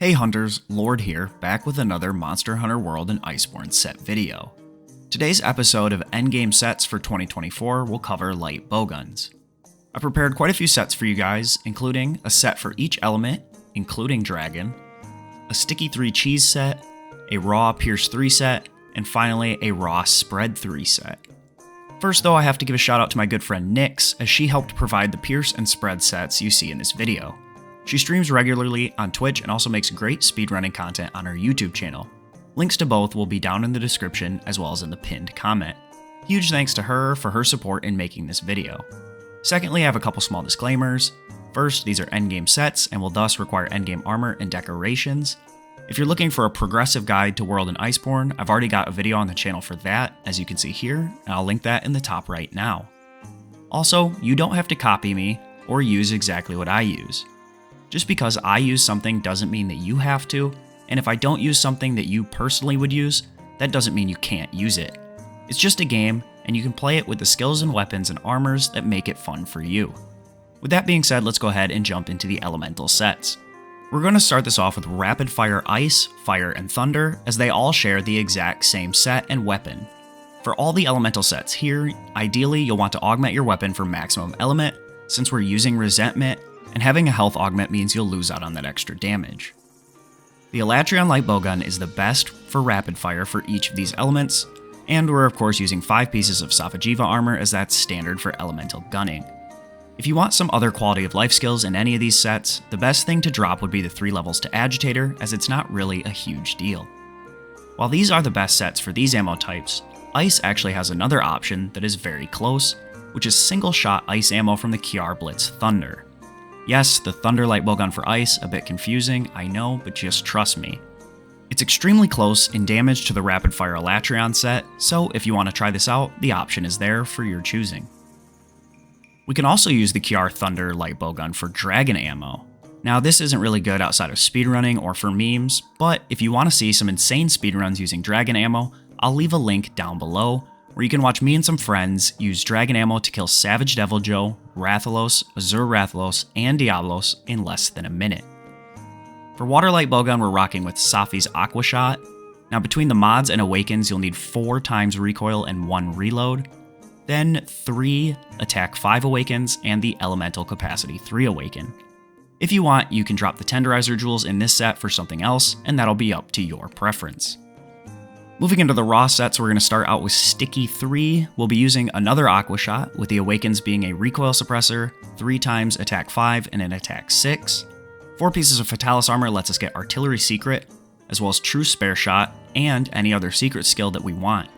Hey Hunters, Lord here, back with another Monster Hunter World and Iceborne set video. Today's episode of Endgame Sets for 2024 will cover light bowguns. I prepared quite a few sets for you guys, including a set for each element, including Dragon, a Sticky 3 Cheese set, a Raw Pierce 3 set, and finally a Raw Spread 3 set. First though, I have to give a shout out to my good friend Nyx, as she helped provide the Pierce and Spread sets you see in this video. She streams regularly on Twitch and also makes great speedrunning content on her YouTube channel. Links to both will be down in the description as well as in the pinned comment. Huge thanks to her for her support in making this video. Secondly, I have a couple small disclaimers. First, these are endgame sets and will thus require endgame armor and decorations. If you're looking for a progressive guide to World and Iceborne, I've already got a video on the channel for that, as you can see here, and I'll link that in the top right now. Also, you don't have to copy me or use exactly what I use. Just because I use something doesn't mean that you have to, and if I don't use something that you personally would use, that doesn't mean you can't use it. It's just a game, and you can play it with the skills and weapons and armors that make it fun for you. With that being said, let's go ahead and jump into the elemental sets. We're going to start this off with Rapid Fire Ice, Fire, and Thunder, as they all share the exact same set and weapon. For all the elemental sets here, ideally you'll want to augment your weapon for maximum element, since we're using Resentment, and having a health augment means you'll lose out on that extra damage. The Elatrion Light Bowgun is the best for rapid fire for each of these elements, and we're of course using 5 pieces of Safajiva armor as that's standard for elemental gunning. If you want some other quality of life skills in any of these sets, the best thing to drop would be the 3 levels to Agitator, as it's not really a huge deal. While these are the best sets for these ammo types, Ice actually has another option that is very close, which is single shot ice ammo from the Kiar Blitz Thunder. Yes, the Thunder Light Bowgun for Ice, a bit confusing, I know, but just trust me. It's extremely close in damage to the Rapid Fire Elatrion set, so if you want to try this out, the option is there for your choosing. We can also use the Kiar Thunder Light Bowgun for Dragon ammo. Now this isn't really good outside of speedrunning or for memes, but if you want to see some insane speedruns using Dragon ammo, I'll leave a link down below, where you can watch me and some friends use Dragon ammo to kill Savage Devil Joe, Rathalos, Azure Rathalos, and Diablos in less than a minute. For Waterlight Bowgun, we're rocking with Safi's Aqua Shot. Now between the mods and awakens, you'll need 4 times recoil and 1 reload, then 3 attack 5 awakens, and the elemental capacity 3 awaken. If you want, you can drop the Tenderizer Jewels in this set for something else, and that'll be up to your preference. Moving into the raw sets, we're going to start out with Sticky 3. We'll be using another Aqua Shot, with the Awakens being a recoil suppressor, 3 times attack 5 and an attack 6. 4 pieces of Fatalis armor lets us get Artillery Secret, as well as True Spare Shot, and any other secret skill that we want.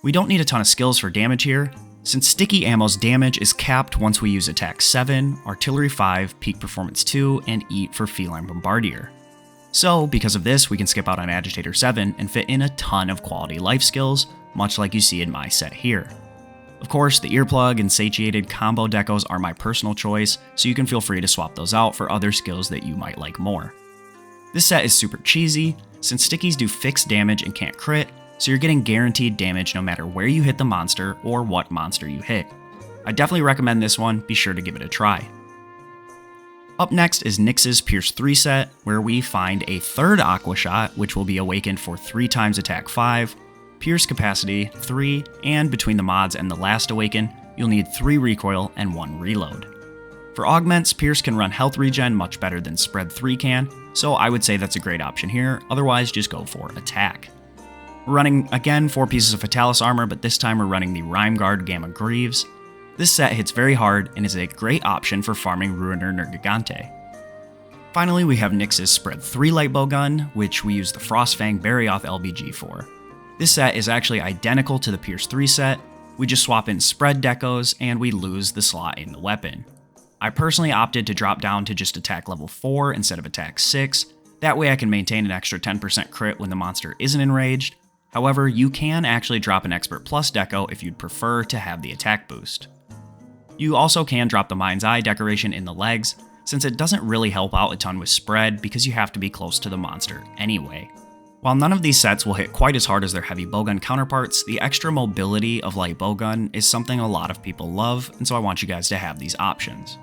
We don't need a ton of skills for damage here, since Sticky Ammo's damage is capped once we use attack 7, Artillery 5, Peak Performance 2, and Eat for Feline Bombardier. So, because of this, we can skip out on Agitator 7 and fit in a ton of quality life skills, much like you see in my set here. Of course, the Earplug and Satiated combo decos are my personal choice, so you can feel free to swap those out for other skills that you might like more. This set is super cheesy, since Stickies do fixed damage and can't crit, so you're getting guaranteed damage no matter where you hit the monster or what monster you hit. I definitely recommend this one, be sure to give it a try. Up next is Nyx's Pierce 3 set, where we find a 3rd Aqua Shot, which will be awakened for 3 times attack 5, Pierce capacity 3, and between the mods and the last awaken, you'll need 3 recoil and 1 reload. For augments, Pierce can run health regen much better than Spread 3 can, so I would say that's a great option here, otherwise just go for attack. We're running, again, 4 pieces of Fatalis armor, but this time we're running the Rime Guard Gamma Greaves. This set hits very hard and is a great option for farming Ruiner Nergigante. Finally, we have Nyx's Spread 3 Light Bowgun, which we use the Frostfang Barioth LBG for. This set is actually identical to the Pierce 3 set, we just swap in Spread decos and we lose the slot in the weapon. I personally opted to drop down to just attack level 4 instead of attack 6, that way I can maintain an extra 10% crit when the monster isn't enraged. However, you can actually drop an Expert Plus deco if you'd prefer to have the attack boost. You also can drop the Mind's Eye decoration in the legs, since it doesn't really help out a ton with spread because you have to be close to the monster anyway. While none of these sets will hit quite as hard as their heavy bowgun counterparts, the extra mobility of light bowgun is something a lot of people love, and so I want you guys to have these options.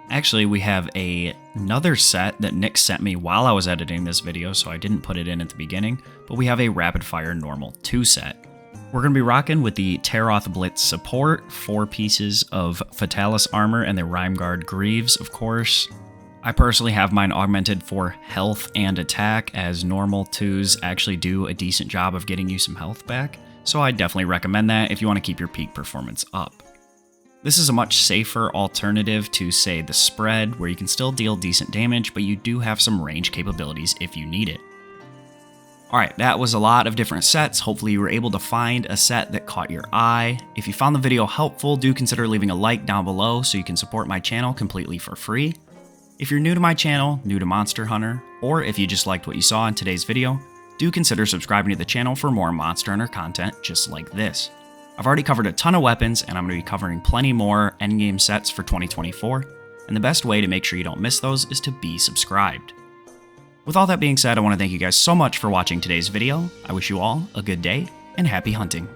Actually, we have another set that Nick sent me while I was editing this video, so I didn't put it in at the beginning, but we have a Rapid Fire Normal 2 set. We're going to be rocking with the Teroth Blitz support, 4 pieces of Fatalis armor, and the Rhymeguard Greaves, of course. I personally have mine augmented for health and attack, as normal 2s actually do a decent job of getting you some health back, so I definitely recommend that if you want to keep your peak performance up. This is a much safer alternative to, say, the Spread, where you can still deal decent damage, but you do have some range capabilities if you need it. Alright, that was a lot of different sets. Hopefully you were able to find a set that caught your eye. If you found the video helpful, do consider leaving a like down below so you can support my channel completely for free. If you're new to my channel, new to Monster Hunter, or if you just liked what you saw in today's video, do consider subscribing to the channel for more Monster Hunter content just like this. I've already covered a ton of weapons, and I'm going to be covering plenty more endgame sets for 2024, and the best way to make sure you don't miss those is to be subscribed. With all that being said, I want to thank you guys so much for watching today's video. I wish you all a good day, and happy hunting.